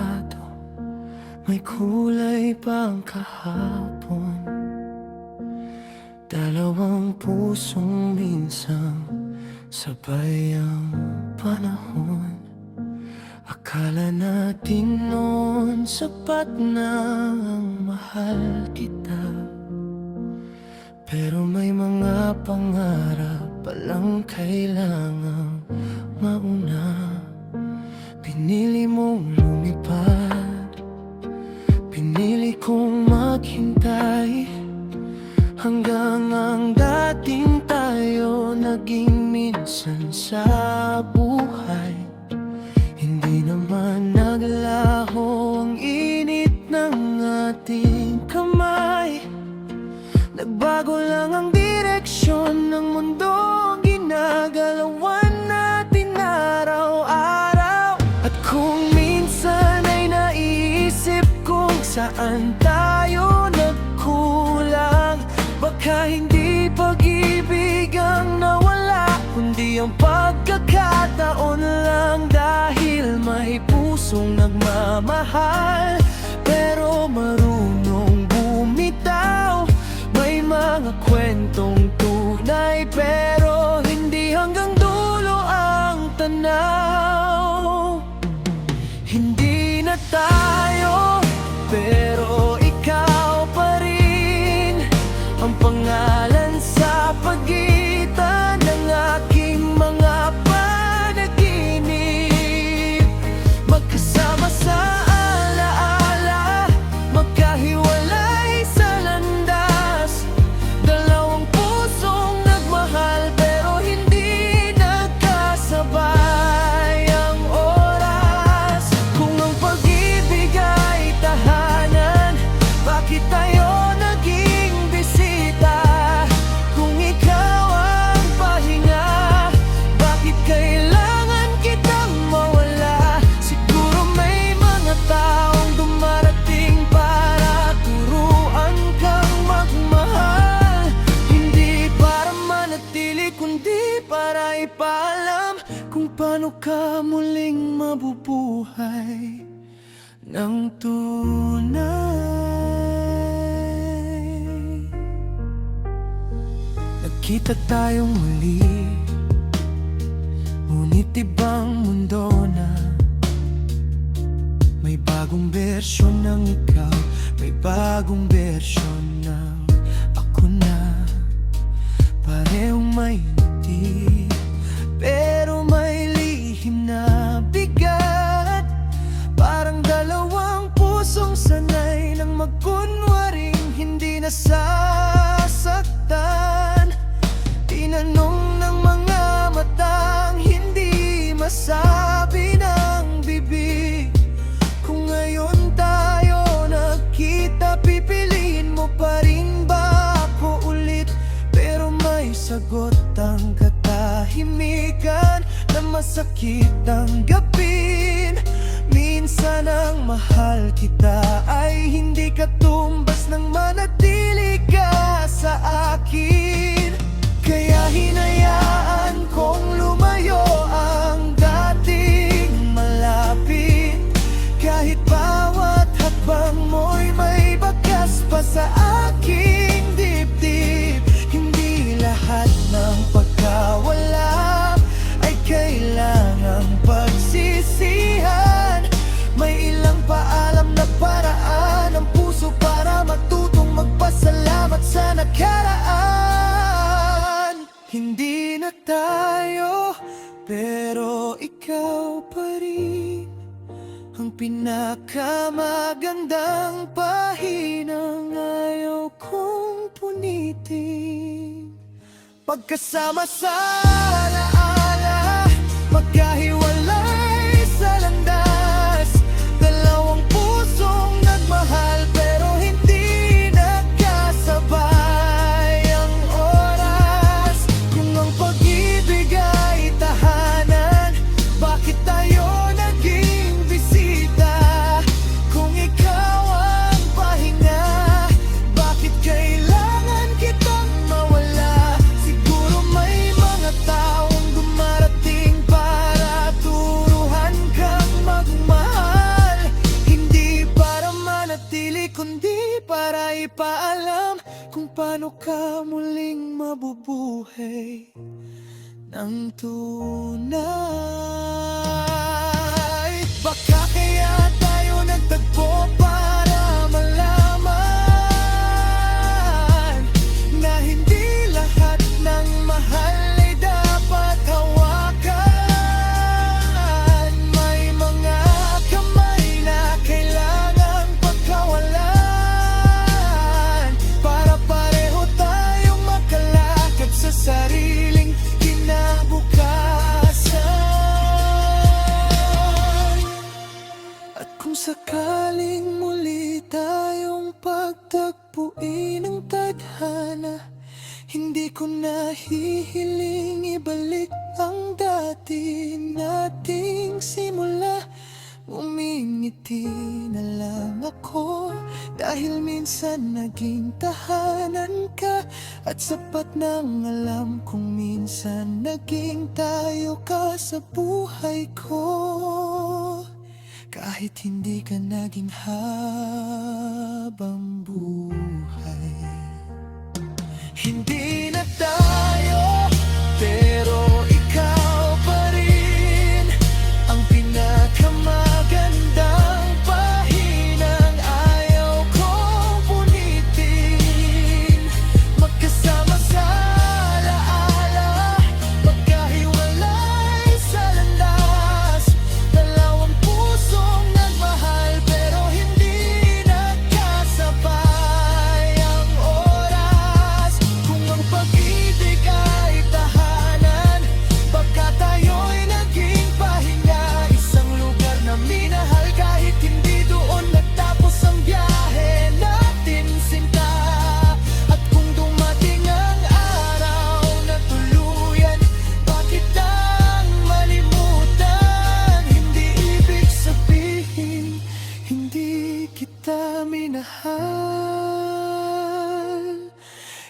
pasado, may kulay pa ang kahapon. Dalawang pusong minsang sabay ang panahon. Akala natin noon sapat na ang mahal kita, pero may mga pangarap palang kailangang mauna. Pinili mong lumipad, pinili kong maghintay, hanggang ang dating tayo naging minsan sa buhay. Hindi naman naglaho ang init ng ating kamay. Nagbago lang ang direksyon ng mundo, ginagalawan natin araw-araw. At kung minsan ay naiisip kung saan tayo nagkulang, baka hindi pag-ibig ang nawala, kundi ang pagkakataon lang. Dahil may pusong nagmamahal pero marunong bumitaw, may mga kwentong tunay pero hindi hanggang dulo ang tanaw. Hindi na tayo, pero ikaw pa rin ang pangalan sa pagitan ng aking mga panaginip. Magkasama sa alaala, magkahiwalay sa landas. Dalawang pusong nagmahal pero hindi nagkasabay ang oras. Kung ang pag-ibig ay tahanan, bakit tayo naging bisita? Kung ikaw ang pahinga, bakit kailangan kitang mawala? Siguro may mga taong dumarating para turuan kang magmahal, hindi para manatili kundi para ipaalam kung paano ka muling mabubuhay ng tunay. Nagkita tayong muli, ngunit ibang mundo na. May bagong bersyon ng ikaw, may bagong bersyon ng ako na. Parehong may ngiti, pero may lihim na bigat. Parang dalawang pusong sanay nang magkunwaring hindi nasasaktan. Tinanong ng mga matang hindi masabi ng bibig, kung ngayon tayo nagkita, pipiliin mo pa rin ba ako ulit? Pero may sagot ang katahimikan na masakit tanggapin. Minsan ang mahal kita ay hindi katumbas ng manatili ka sa akin. Kaya hinayaan kong lumayo ang dating malapit, kahit bawat hakbang mo'y may bakas pa sa aking dibdib. Hindi lahat ng pagkawala ay kailangang pagsisihan. May ilang paalam na paraan ang puso para matutong magpasalamat sa nakaraan. Hindi na tayo, pero ikaw pa rin ang pinakamagandang pahinang ayaw kong punitin. Pagkasama sa alaala, magkahiwalay sa landas. Dalawang pusong nagmahal pero hindi nagkasabay ang oras. Kung ang pag-ibig ay tahanan, bakit tayo naging bisita? Kung ikaw ang pahinga, bakit kailangan kitang mawala? Siguro may mga taong dumarating para turuan paano ka muling mabubuhay ng tunay. Baka kaya tayo nagtagpo para malaman na hindi lahat ng mahal ay dapat hawakan. May mga kamay na kailangang pagkawalan para pareho tayong makalakad sa sariling kinabukasan. At kung sakaling muli tayong pagtagpuin ng tadhana, hindi ko na hihiling ibalik ang dati nating simula. Umingiti na lang ako dahil minsan naging tahanan ka, at sapat nang alam kong minsan naging tayo ka sa buhay ko. Kahit hindi ka naging habang buhay. Hindi na tayo, pero ikaw pa rin ang pinakamagandang pahinang ayaw kong punitin. Magkasama sa alaala, magkahiwalay sa landas. Dalawang pusong nagmahal pero hindi nagkasabay ang oras. Kung ang pag-ibig ay tahanan, baka tayo'y naging pahinga. Isang lugar na minahal kahit hindi doon nagtapos ang biyahe natin sinta. At kung dumating ang araw na tuluyan, bakit ang malimutan? Hindi ibig sabihin hindi kita minahal.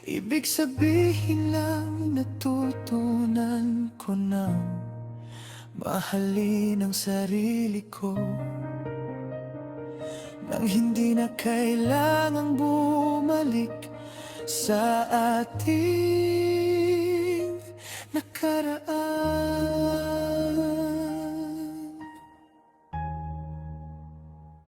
Ibig sabihin lang natutunan ko na mahalin ang sarili ko, nang hindi na kailangang bumalik sa ating nakaraan.